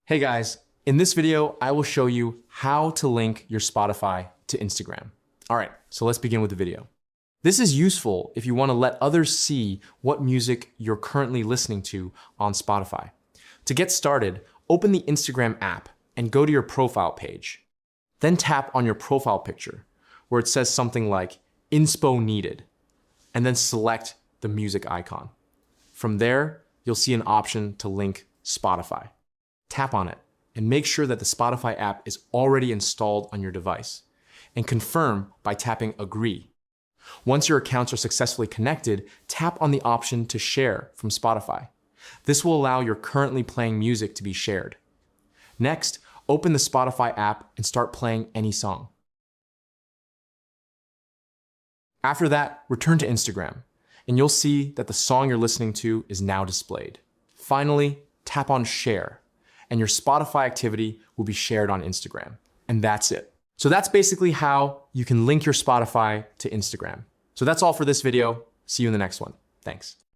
Hey guys, in this video, I will show you how to link your Spotify to Instagram. All right, so let's begin with the video. This is useful if you want to let others see what music you're currently listening to on Spotify. To get started, open the Instagram app and go to your profile page. Then tap on your profile picture where it says something like inspo needed, and then select the music icon. From there, you'll see an option to link Spotify. Tap on it and make sure that the Spotify app is already installed on your device, and confirm by tapping agree. Once your accounts are successfully connected, tap on the option to share from Spotify. This will allow your currently playing music to be shared. Next, open the Spotify app and start playing any song. After that, return to Instagram, and you'll see that the song you're listening to is now displayed. Finally, tap on share, and your Spotify activity will be shared on Instagram. And that's it. So that's basically how you can link your Spotify to Instagram. So that's all for this video. See you in the next one. Thanks.